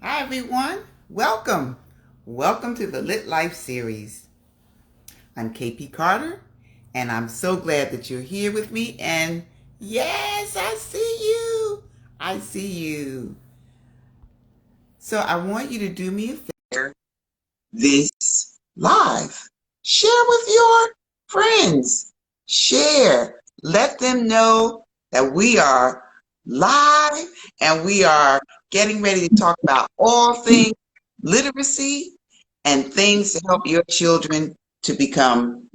Hi, everyone. Welcome. Welcome to the Lit Life series. I'm KP Carter, and I'm so glad that you're here with me. And yes, I see you. I see you. So I want you to do me a favor this live. Share with your friends. Share. Let them know that we are live and we are getting ready to talk about all things literacy and things to help your children to become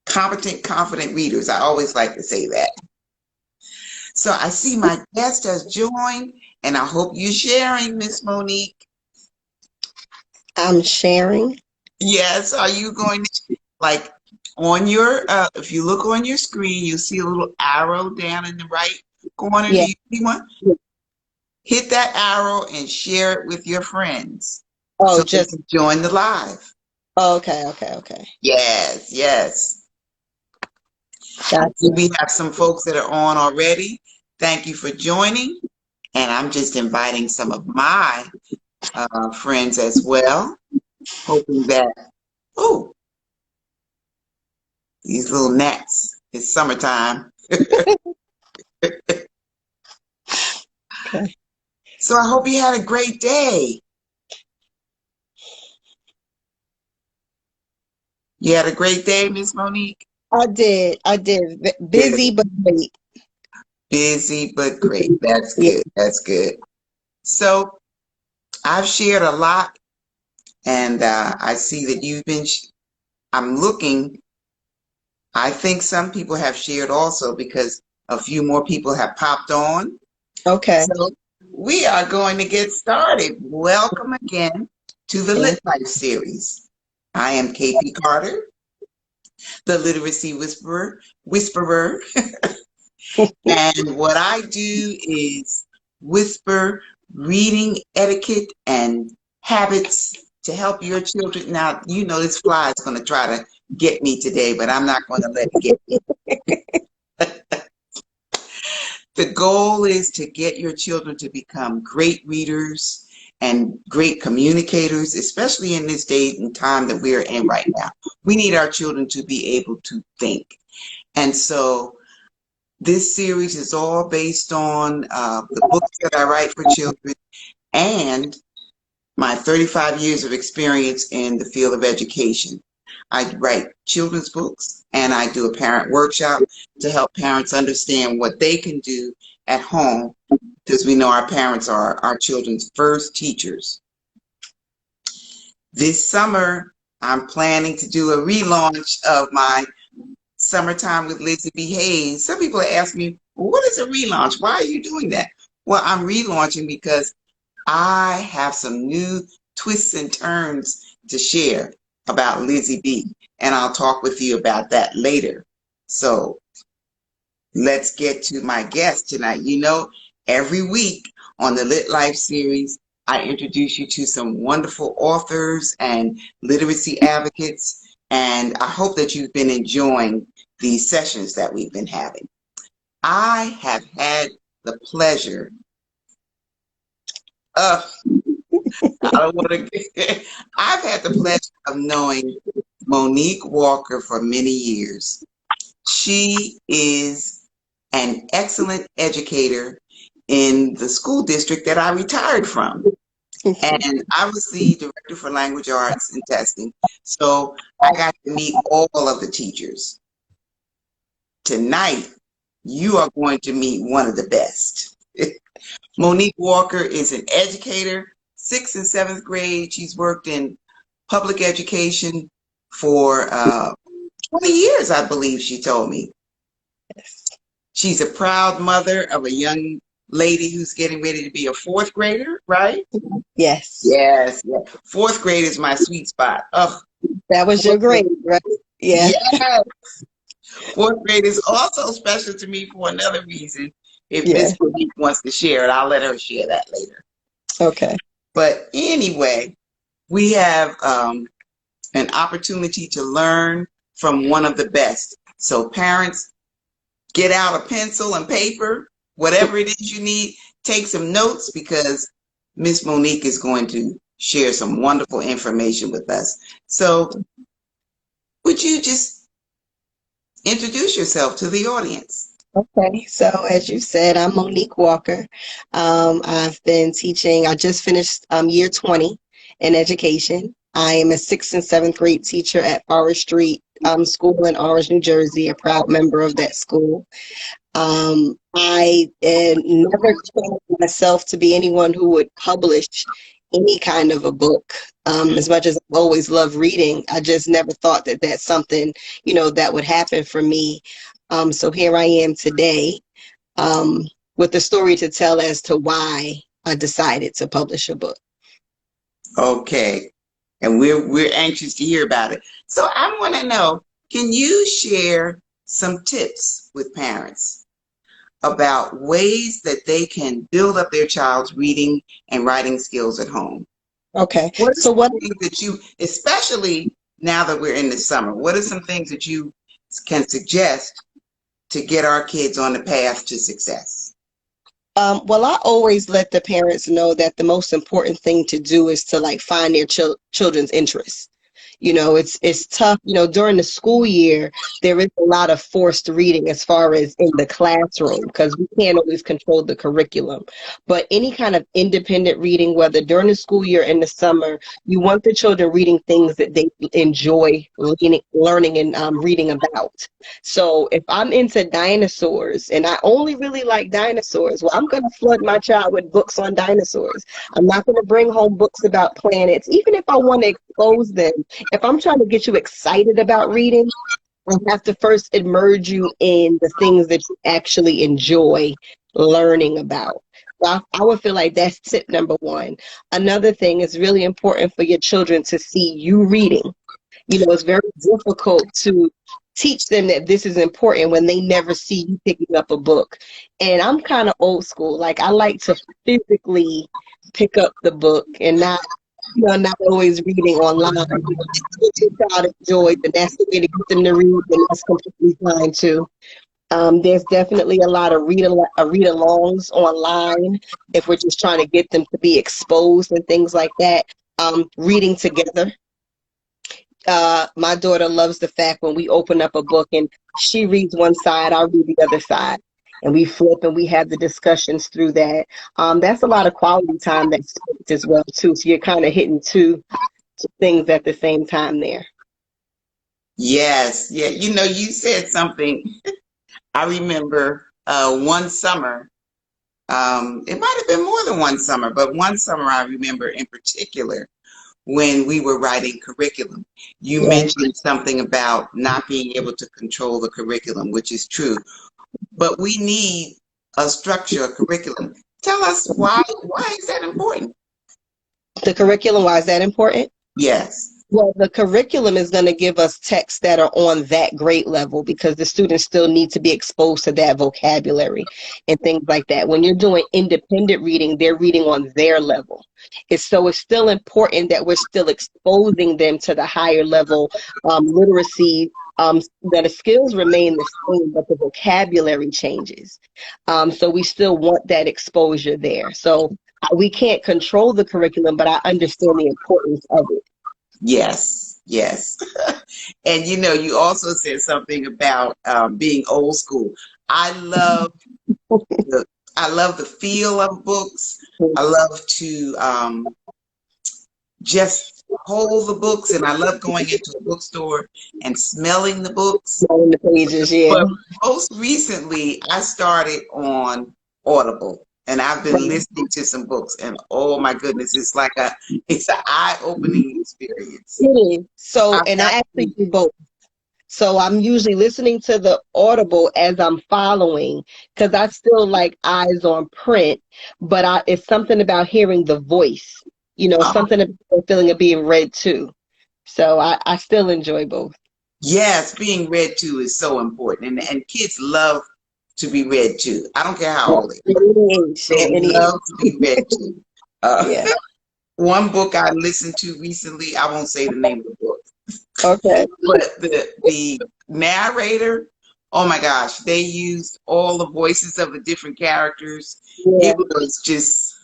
competent, confident readers. I always like to say that. So I see my guest has joined, and I hope you're sharing, Miss Monique. I'm sharing. Yes, are you going to like on your if you look on your screen, you'll see a little arrow down in the right corner. Do Yeah. you see one? Hit that arrow and share it with your friends Oh, so they just can join the live. okay. Yes, yes. I Gotcha. see we have some folks that are on already. Thank you for joining. And I'm just inviting some of my friends as well, hoping that, oh, these little gnats, it's summertime. Okay. So I hope you had a great day. You had a great day, Miss Monique? I did. Good. Busy but great. Busy, but great. That's Yeah. good. That's good. So I've shared a lot, and I see that you've been, I'm looking, I think some people have shared also because a few more people have popped on. Okay. So we are going to get started. Welcome again to the Lit Thank Life series. I am KP Carter, the literacy whisperer. And what I do is whisper reading etiquette and habits to help your children. Now, you know this fly is going to try to get me today, but I'm not going to let it get me. The goal is to get your children to become great readers and great communicators, especially in this day and time that we're in right now. We need our children to be able to think. And so this series is all based on the books that I write for children and my 35 years of experience in the field of education. I write children's books and I do a parent workshop to help parents understand what they can do at home because we know our parents are our children's first teachers. This summer, I'm planning to do a relaunch of my Summertime with Lizzie B. Hayes. Some people ask me, well, what is a relaunch? Why are you doing that? Well, I'm relaunching because I have some new twists and turns to share about Lizzie B. And I'll talk with you about that later. So let's get to my guest tonight. You know, every week on the Lit Life series, I introduce you to some wonderful authors and literacy advocates. And I hope that you've been enjoying these sessions that we've been having. I have had the pleasure of, I don't want to, I've had the pleasure of knowing Monique Walker for many years. She is an excellent educator in the school district that I retired from. And I was the director for language arts and testing. So I got to meet all of the teachers. Tonight, you are going to meet one of the best. Monique Walker is an educator, 6th and 7th grade. She's worked in public education for 20 years, I believe she told me. She's a proud mother of a young lady who's getting ready to be a 4th grader, right? Yes. Yes, yes. 4th grade is my sweet spot. Oh, That was your 4th grade. grade, right? Yeah. Yes. 4th grade is also special to me for another reason. If Yeah. Miss Monique wants to share it, I'll let her share that later. Okay. But anyway, we have an opportunity to learn from one of the best. So parents, get out a pencil and paper, whatever it is you need, take some notes because Miss Monique is going to share some wonderful information with us. So would you just introduce yourself to the audience? Okay, so as you said, I'm Monique Walker. I've been teaching, I just finished year 20 in education. I am a 6th and 7th grade teacher at Forest Street School in Orange, New Jersey, a proud member of that school. I never considered myself to be anyone who would publish any kind of a book. As much as I've always loved reading, I just never thought that that's something, that would happen for me. So here I am today, with a story to tell as to why I decided to publish a book. Okay. And we're anxious to hear about it. So I want to know, can you share some tips with parents about ways that they can build up their child's reading and writing skills at home? Okay. What are So some what things that you, especially now that we're in the summer, what are some things that you can suggest to get our kids on the path to success? well, I always let the parents know that the most important thing to do is to like find their children's interests. It's tough, during the school year, there is a lot of forced reading as far as in the classroom because we can't always control the curriculum. But any kind of independent reading, whether during the school year or in the summer, you want the children reading things that they enjoy learning and reading about. So if I'm into dinosaurs and I only really like dinosaurs, well, I'm going to flood my child with books on dinosaurs. I'm not going to bring home books about planets, even if I want to expose them. If I'm trying to get you excited about reading, I have to first immerse you in the things that you actually enjoy learning about. So I would feel like that's tip number one. Another thing is really important for your children to see you reading. It's very difficult to teach them that this is important when they never see you picking up a book. And I'm kind of old school. Like I like to physically pick up the book and not always reading online. What your child enjoys, and that's the way to get them to read, and that's completely fine too. There's definitely a lot of read-alongs online if we're just trying to get them to be exposed and things like that. Reading together. My daughter loves the fact when we open up a book and she reads one side, I'll read the other side. And we flip and we have the discussions through that. That's a lot of quality time that's spent as well too. So you're kind of hitting two things at the same time there. Yes, yeah. You said something. I remember one summer. It might have been more than one summer, but one summer I remember in particular when we were writing curriculum. You Yeah. mentioned something about not being able to control the curriculum, which is true. But we need a structure, a curriculum. Tell us why is that important? The curriculum, why is that important? Yes. Well, the curriculum is going to give us texts that are on that grade level because the students still need to be exposed to that vocabulary and things like that. When you're doing independent reading, they're reading on their level. It's still important that we're still exposing them to the higher level literacy. That the skills remain the same, but the vocabulary changes. So we still want that exposure there. So we can't control the curriculum, but I understand the importance of it. Yes, yes. And you also said something about being old school. I love the I love the feel of books. I love to just hold the books, and I love going into a bookstore and smelling the books. On the pages, yeah. But most recently, I started on Audible, and I've been listening to some books, and oh my goodness, it's an eye-opening experience. It is. So, I've and got I actually do both. So I'm usually listening to the Audible as I'm following because I still like eyes on print, but it's something about hearing the voice, something about the feeling of being read to. So I still enjoy both. yes, being read to is so important, and kids love to be read to. I don't care how old they At are; any age, at they any age. love to be read to. Uh, Yeah. one book I listened to recently, I won't say the name of the book, Okay. but the narrator, oh my gosh, they used all the voices of the different characters. Yeah. It was just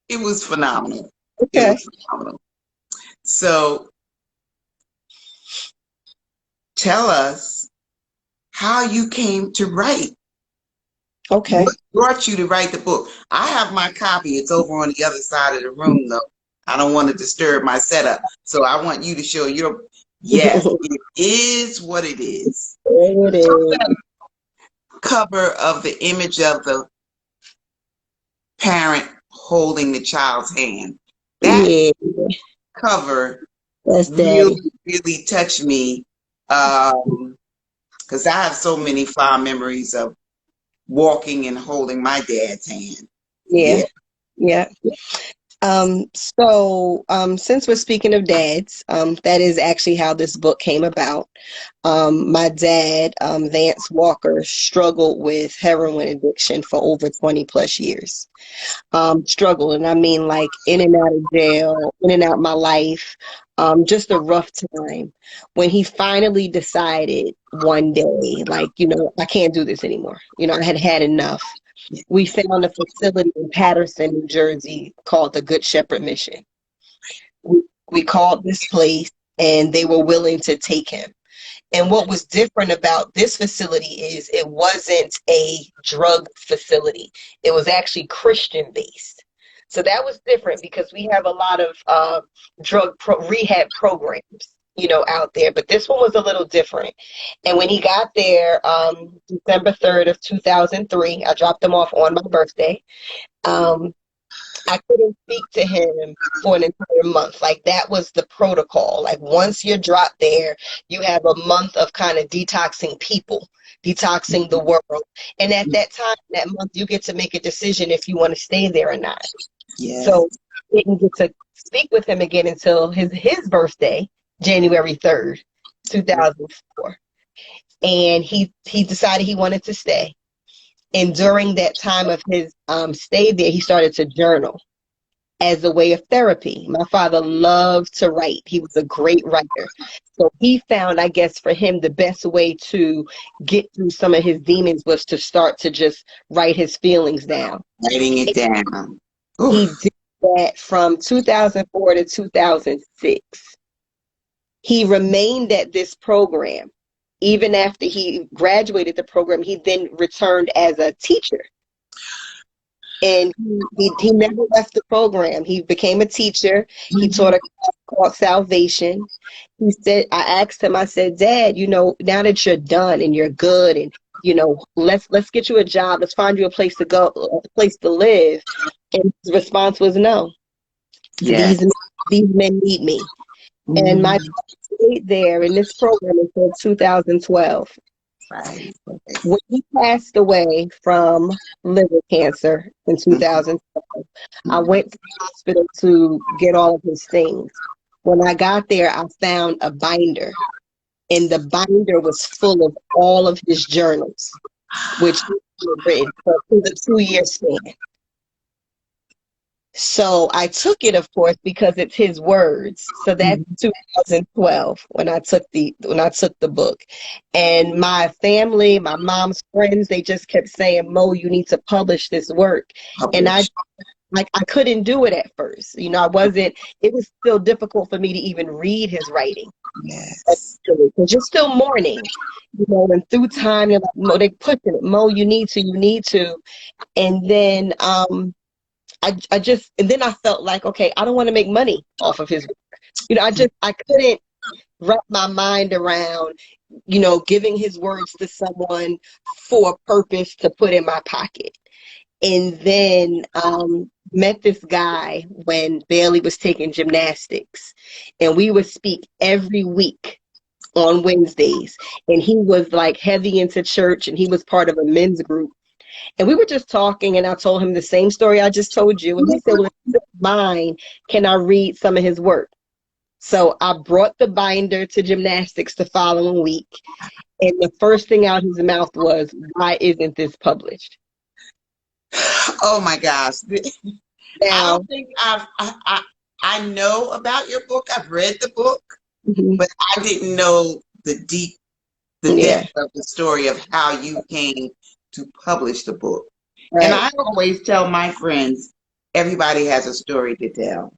It was phenomenal. It Okay. was phenomenal. So tell us how you came to write. Okay. What brought you to write the book? I have my copy. It's over on the other side of the room, though. I don't want to disturb my setup. So I want you to show your, yes, it is what it is. There it is. Cover of the image of the parent holding the child's hand. That Yeah, cover that's really, daddy. really touched me because I have so many fond memories of walking and holding my dad's hand. Yeah, Yeah. yeah. Since we're speaking of dads, that is actually how this book came about. My dad, Vance Walker, struggled with heroin addiction for over 20 plus years. Struggled, and I mean like in and out of jail, in and out my life, just a rough time. When he finally decided one day, like, I can't do this anymore. I had had enough. We found a facility in Patterson, New Jersey called the Good Shepherd Mission. We called this place and they were willing to take him. And what was different about this facility is it wasn't a drug facility. It was actually Christian based. So that was different because we have a lot of rehab programs, out there. But this one was a little different. And when he got there, December 3rd of 2003, I dropped him off on my birthday. Um, I couldn't speak to him for an entire month. Like that was the protocol. Like once you're dropped there, you have a month of kind of detoxing people, detoxing the world. And at that time, that month, you get to make a decision if you want to stay there or not. Yeah. So I didn't get to speak with him again until his birthday, January 3rd, 2004. And he decided he wanted to stay. And during that time of his stay there, he started to journal as a way of therapy. My father loved to write. He was a great writer. So he found, I guess, for him, the best way to get through some of his demons was to start to just write his feelings down. Writing it down. He Oof. did that from 2004 to 2006. He remained at this program. Even after he graduated the program, he then returned as a teacher. And he never left the program. He became a teacher. He taught a class called Salvation. He said, I asked him, I said, Dad, now that you're done and you're good and, let's get you a job. Let's find you a place to go, a place to live. And his response was no. Yes. These men need me. And my dad stayed there in this program until 2012. Right. When he passed away from liver cancer in 2012, I went to the hospital to get all of his things. When I got there, I found a binder, and the binder was full of all of his journals, which he had written for the 2-year span. So I took it, of course, because it's his words. So that's 2012 when I took the book. And my family, my mom's friends, they just kept saying, Mo, you need to publish this work. And I couldn't do it at first. It was still difficult for me to even read his writing. Yes. Because you're still mourning, and through time, you're like, Mo, they pushing it. Mo, you need to. And then, and then I felt like, okay, I don't want to make money off of his work. I couldn't wrap my mind around, giving his words to someone for a purpose to put in my pocket. And then met this guy when Bailey was taking gymnastics, and we would speak every week on Wednesdays. And he was like heavy into church, and he was part of a men's group. And we were just talking, and I told him the same story I just told you. And he said, well, if you don't mind, can I read some of his work? So I brought the binder to gymnastics the following week. And the first thing out of his mouth was, why isn't this published? Oh my gosh. I Now, don't think I know about your book. I've read the book, but I didn't know the depth of the story of how you came to publish the book. Right. And I always tell my friends, everybody has a story to tell,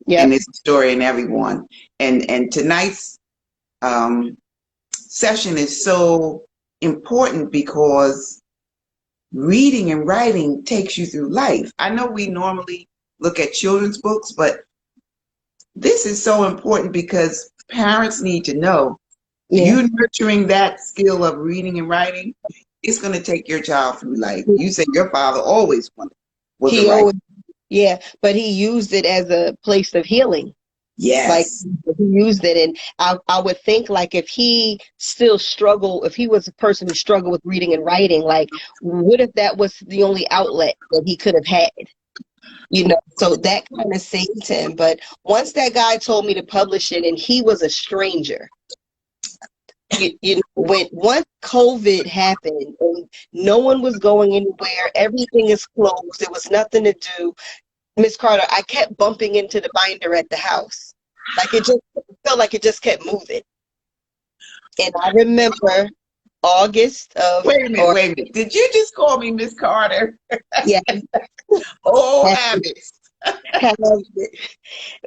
Yeah. and it's a story in everyone. And tonight's session is so important because reading and writing takes you through life. I know we normally look at children's books, but this is so important because parents need to know Yeah. you nurturing that skill of reading and writing, it's going to take your child through life. You said your father always was a He writer. always, yeah, but he used it as a place of healing. Like Yes. he used it, and I would think like if he still struggled, if he was a person who struggled with reading and writing, like what if that was the only outlet that he could have had? You know, so that kind of saved him. But once that guy told me to publish it, and he was a stranger, you know, when once COVID happened and no one was going anywhere, everything is closed, there was nothing to do. Miss Carter, I kept bumping into the binder at the house. Like it just felt like it just kept moving. And I remember August of, Wait a minute, or wait a minute. Did you just call me Miss Carter? yeah, Old that, habits.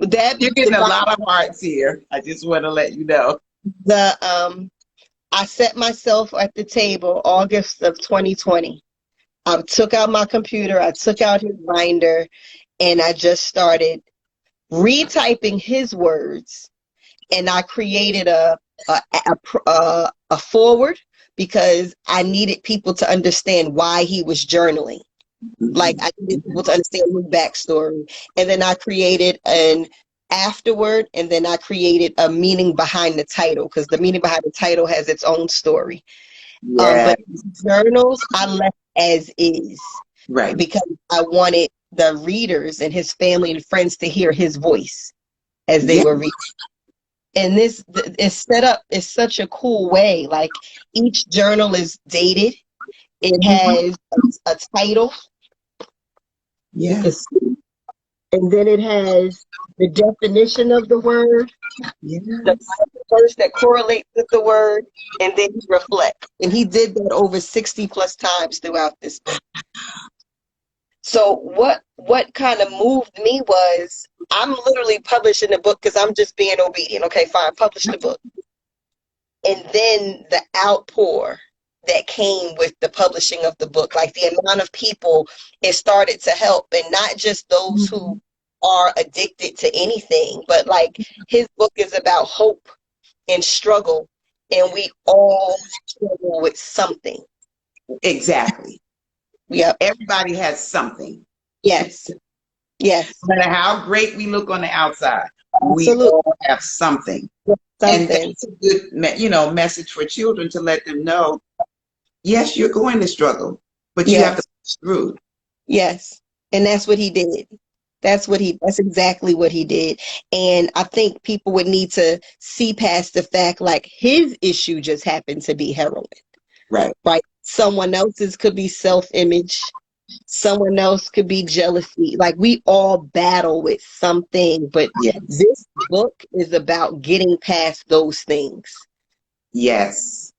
that You're getting a lot of hearts here. I just want to let you know. I set myself at the table August of 2020. I took out my computer, I took out his binder, and I just started retyping his words, and I created a forward because I needed people to understand why he was journaling. Like I needed people to understand his backstory, and then I created an afterward, and then I created a meaning behind the title because the meaning behind the title has its own story. Yeah, But journals I left as is right. because I wanted the readers and his family and friends to hear his voice as they Yeah. were reading. And this is set up in such a cool way. Like each journal is dated. It has a title. You Yeah. can see. And then it has the definition of the word, Yeah. the verse that correlates with the word, and then he reflects. And he did that over 60 plus times throughout this book. So what kind of moved me was I'm literally publishing the book because I'm just being obedient. Okay, fine, publish the book. And then the outpour that came with the publishing of the book, like the amount of people it started to help, and not just those who are addicted to anything, but like his book is about hope and struggle, and we all struggle with something. Exactly. Yep. Everybody has something. Yes. Yes. No matter how great we look on the outside, we Absolutely. all have something. And Something. that's a good, message for children to let them know, yes, you're going to struggle, but you have to push through. Yes. And that's what he did. That's exactly what he did. And I think people would need to see past the fact like his issue just happened to be heroin. Right. Right. Someone else's could be self-image. Someone else could be jealousy. Like we all battle with something, but Yes. this book is about getting past those things. Yes.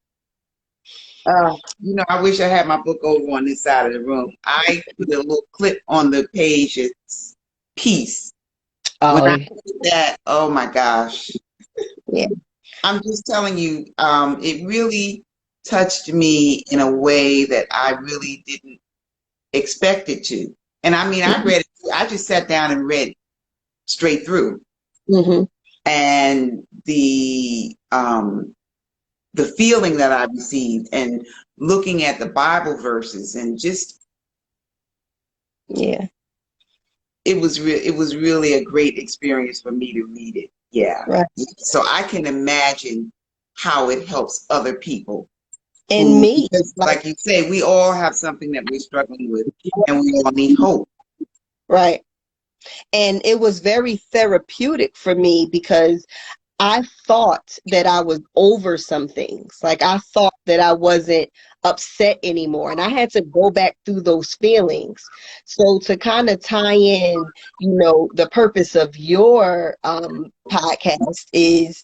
I wish I had my book over on this side of the room. I put a little clip on the page. It's peace. When I did that, oh my gosh. Yeah. I'm just telling you, it really touched me in a way that I really didn't expect it to. And I mean, I read it, I just sat down and read it straight through. Mm-hmm. And the feeling that I received and looking at the Bible verses and just Yeah. it was really a great experience for me to read it. Yeah. Right. So I can imagine how it helps other people. And me. Because, like you say, we all have something that we're struggling with and we all need hope. Right. And it was very therapeutic for me because I thought that I was over some things. Like I thought that I wasn't upset anymore. And I had to go back through those feelings. So to kind of tie in, the purpose of your podcast is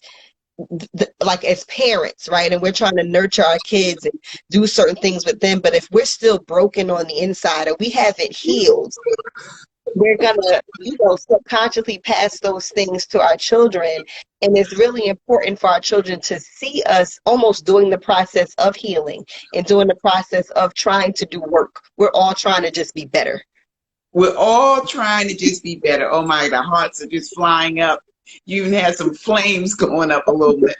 like as parents, right? And we're trying to nurture our kids and do certain things with them. But if we're still broken on the inside or we haven't healed, we're gonna, subconsciously pass those things to our children. And it's really important for our children to see us almost doing the process of healing and doing the process of trying to do work. We're all trying to just be better. We're all trying to just be better. Oh my, the hearts are just flying up. You even had some flames going up a little bit.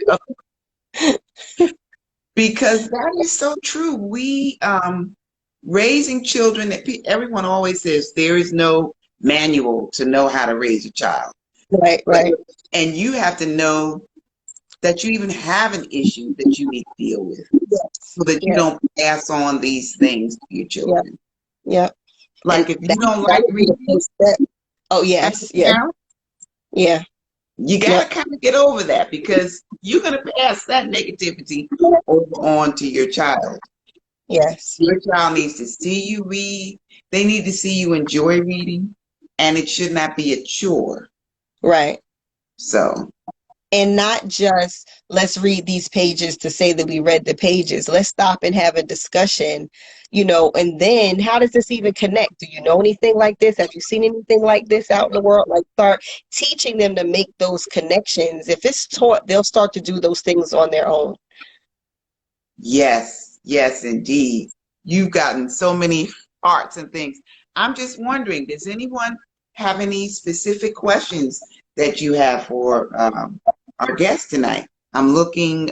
Because that is so true. We, raising children, everyone always says there is no manual to know how to raise a child. Right. And you have to know that you even have an issue that you need to deal with, so that you don't pass on these things to your children. Yeah. Like if you don't like reading, oh yes, yeah. You got to kind of get over that, because you're going to pass that negativity over on to your child. Yes. Your child needs to see you read. They need to see you enjoy reading, and it should not be a chore. Right. So. And not just, let's read these pages to say that we read the pages. Let's stop and have a discussion, and then how does this even connect? Do you know anything like this? Have you seen anything like this out in the world? Like, start teaching them to make those connections. If it's taught, they'll start to do those things on their own. Yes, indeed. You've gotten so many arts and things. I'm just wondering, does anyone have any specific questions that you have for our guest tonight? I'm looking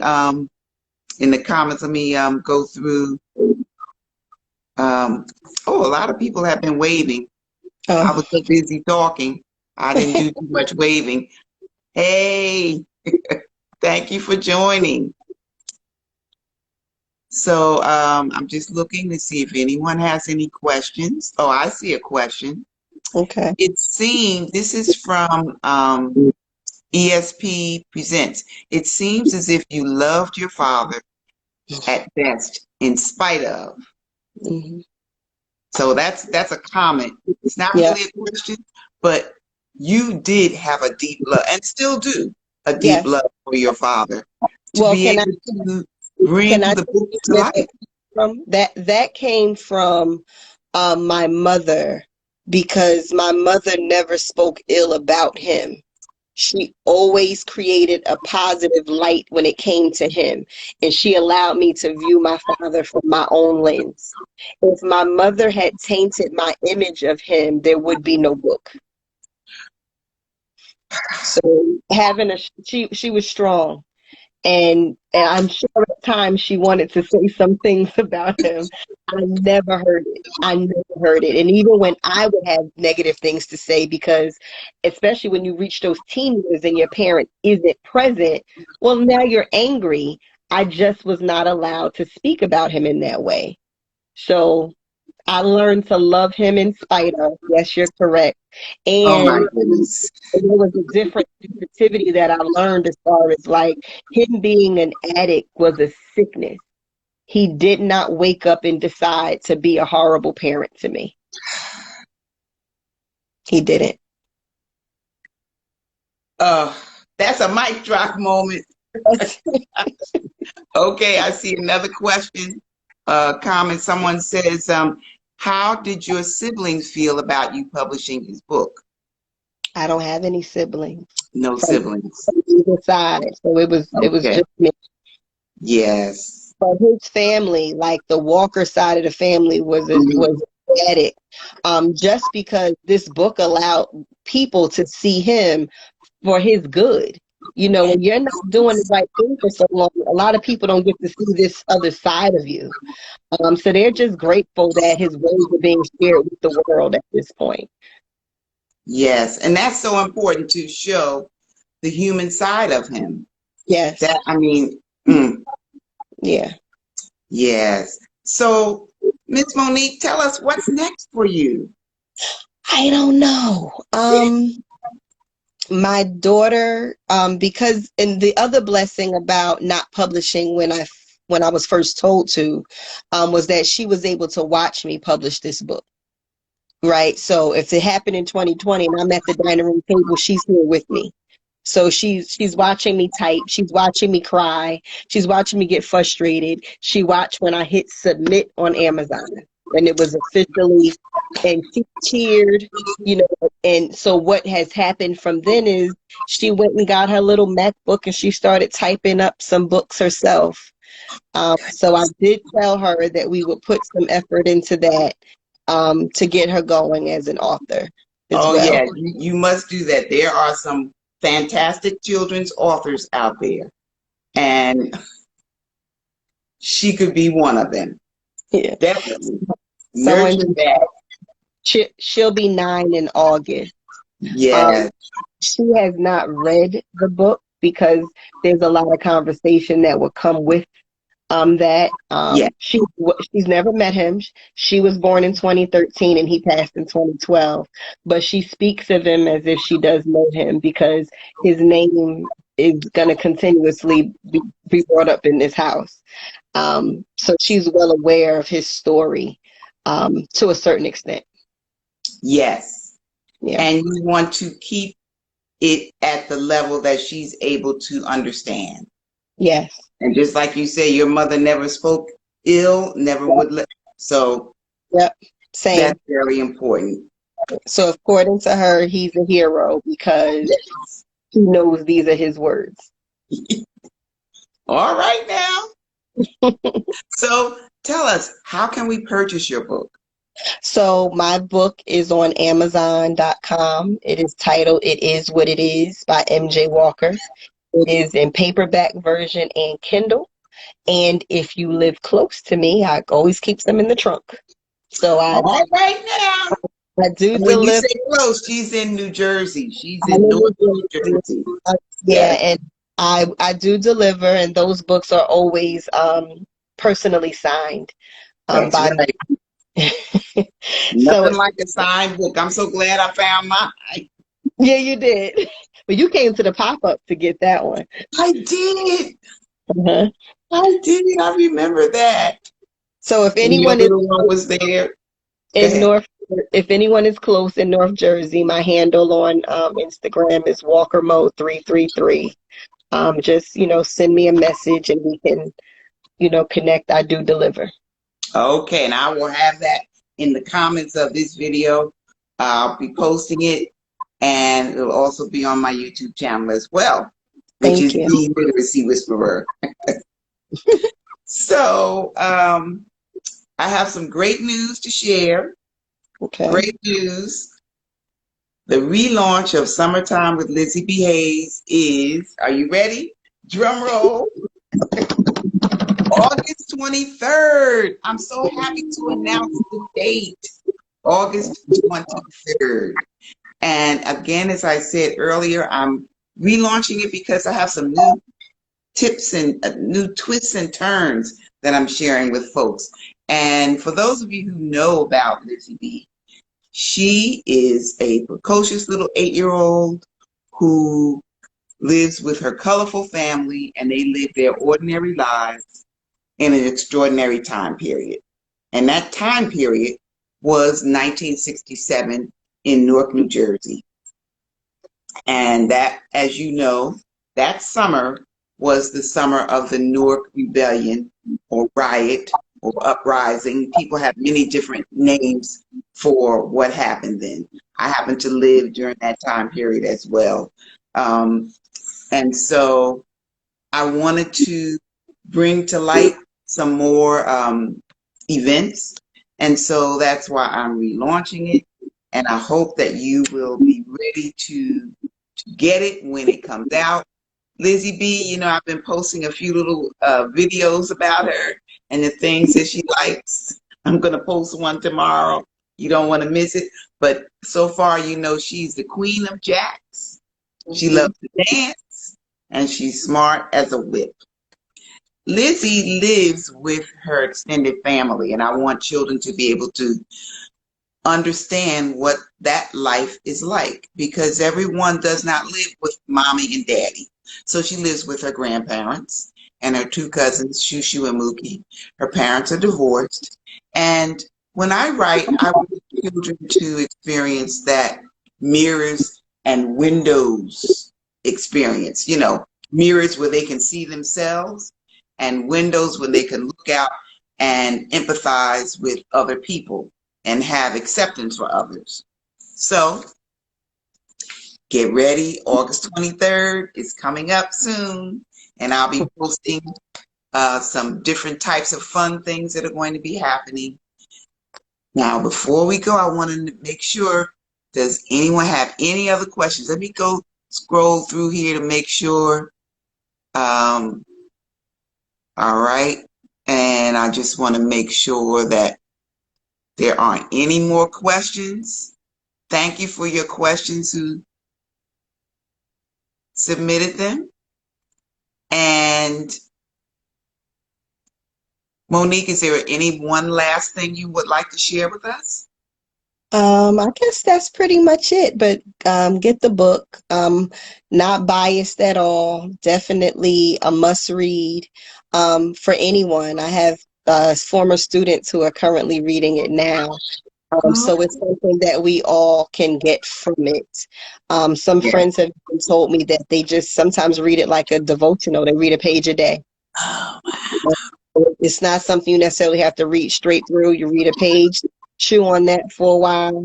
in the comments. Let me go through. A lot of people have been waving. I was so busy talking, I didn't do too much waving. Hey, thank you for joining. So I'm just looking to see if anyone has any questions. Oh, I see a question. Okay. It seems, this is from ESP Presents. It seems as if you loved your father at best, in spite of. Mm-hmm. So that's a comment. It's not really a question, but you did have a deep love, and still do, a deep love for your father. To be able to bring the book to life. That came from my mother, because my mother never spoke ill about him. She always created a positive light when it came to him, and she allowed me to view my father from my own lens. If my mother had tainted my image of him, there would be no book. So she was strong, and I'm sure at times she wanted to say some things about him. I never heard it. And even when I would have negative things to say, because especially when you reach those teen years and your parent isn't present, well, now you're angry. I just was not allowed to speak about him in that way. So I learned to love him in spite of. Yes, you're correct. And oh my goodness, there was a different sensitivity that I learned, as far as like him being an addict was a sickness. He did not wake up and decide to be a horrible parent to me. He didn't. That's a mic drop moment. Okay, I see another question. Comment. Someone says, how did your siblings feel about you publishing his book? I don't have any siblings. No siblings. From either side. So it was just me. Yes. But his family, like the Walker side of the family, was addict. Just because this book allowed people to see him for his good. When you're not doing the right thing for so long, a lot of people don't get to see this other side of you. So they're just grateful that his ways are being shared with the world at this point. Yes, and that's so important, to show the human side of him. Yes. Yeah. Yes. So, Miss Monique, tell us what's next for you. I don't know. My daughter, because, and the other blessing about not publishing when I was first told to, was that she was able to watch me publish this book. Right. So if it happened in 2020 and I'm at the dining room table, she's here with me. So she's watching me type. She's watching me cry. She's watching me get frustrated. She watched when I hit submit on Amazon. when it was officially, and she cheered, you know. And so what has happened from then is she went and got her little MacBook and she started typing up some books herself. So I did tell her that we would put some effort into that, to get her going as an author as Oh, well. yeah, you must do that. There are some fantastic children's authors out there, and she could be one of them. Yeah. Definitely. Someone Nurture that. she'll be 9 in August. Yes. She has not read the book because there's a lot of conversation that will come with that. Yeah. She's never met him. She was born in 2013 and he passed in 2012, but she speaks of him as if she does know him because his name is going to continuously be brought up in this house. So she's well aware of his story, to a certain extent. Yes. Yeah. And you want to keep it at the level that she's able to understand. Yes. And just like you say, your mother never spoke ill, never would let. So Yep. Same. that's very important. So according to her, he's a hero because Yes. he knows these are his words. All right now. So tell us, how can we purchase your book? So my book is on Amazon.com. It is titled It Is What It Is by MJ Walker. It is in paperback version and Kindle. And if you live close to me, I always keep them in the trunk. So All right now. I do When deliver. you say close, she's in New Jersey. She's I'm in in North New New Jersey. Yeah, Yes. and I do deliver, and those books are always personally signed That's by right. me. So Nothing like a signed book. I'm so glad I found mine. yeah, you did. But you came to the pop-up to get that one. I did. Uh-huh. I did. I remember that. So if And the anyone other is one was there. Go in ahead. North, if anyone is close in North Jersey, my handle on Instagram is WalkerMode333. Just send me a message and we can connect. I do deliver. Okay, and I will have that in the comments of this video. I'll be posting it, and it'll also be on my YouTube channel as well, which Thank is you. The Literacy Whisperer. So, I have some great news to share. Okay. Great news. The relaunch of Summertime with Lizzie B. Hayes is, are you ready? Drum roll. August 23rd. I'm so happy to announce the date. August 23rd. And again, as I said earlier, I'm relaunching it because I have some new tips and new twists and turns that I'm sharing with folks. And for those of you who know about Lizzie B, she is a precocious little 8-year-old who lives with her colorful family, and they live their ordinary lives in an extraordinary time period. And that time period was 1967 in Newark, New Jersey. And that, as you know, that summer was the summer of the Newark Rebellion or riot or uprising. People have many different names for what happened then. I happened to live during that time period as well. And so I wanted to bring to light some more events. And so that's why I'm relaunching it. And I hope that you will be ready to get it when it comes out. Lizzie B, I've been posting a few little videos about her and the things that she likes. I'm going to post one tomorrow. You don't want to miss it. But so far, she's the queen of jacks. She loves to dance, and she's smart as a whip. Lizzie lives with her extended family, and I want children to be able to understand what that life is like, because everyone does not live with mommy and daddy. So she lives with her grandparents and her 2 cousins, Shushu and Mookie. Her parents are divorced. And when I write, I want children to experience that mirrors and windows experience, mirrors where they can see themselves and windows where they can look out and empathize with other people and have acceptance for others. So get ready. August 23rd is coming up soon, and I'll be posting some different types of fun things that are going to be happening. Now, before we go, I want to make sure, does anyone have any other questions? Let me go scroll through here to make sure. All right. And I just want to make sure that there aren't any more questions. Thank you for your questions who submitted them. And Monique, is there any one last thing you would like to share with us? I guess that's pretty much it, but get the book. Not biased at all. Definitely a must read for anyone. I have former students who are currently reading it now. So it's something that we all can get from it. Some Yeah. friends have told me that they just sometimes read it like a devotional. They read a page a day. Oh, It's not something you necessarily have to read straight through. You read a page, chew on that for a while,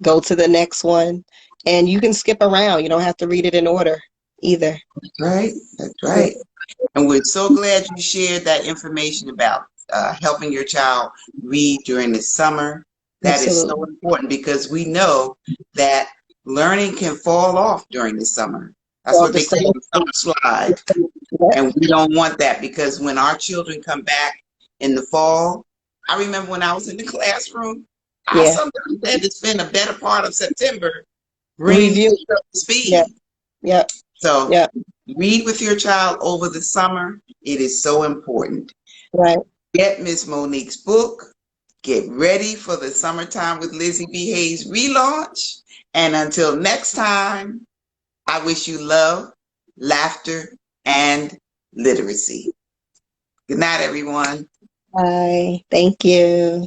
go to the next one, and you can skip around. You don't have to read it in order either. right. That's right. And we're so glad you shared that information about helping your child read during the summer. That is so Absolutely. important because we know that learning can fall off during the summer. That's Well, what the they call the summer slide. yeah, And we don't want that because when our children come back in the fall, I remember when I was in the classroom, I yeah. sometimes had to spend a better part of September bringing Review. kids up to Yeah, speed. yeah, So yeah. read with your child over the summer. It is so important. Right. Get Miss Monique's book. Get ready for the Summertime with Lizzie B. Hayes relaunch. And until next time, I wish you love, laughter, and literacy. Good night, everyone. Bye. Thank you.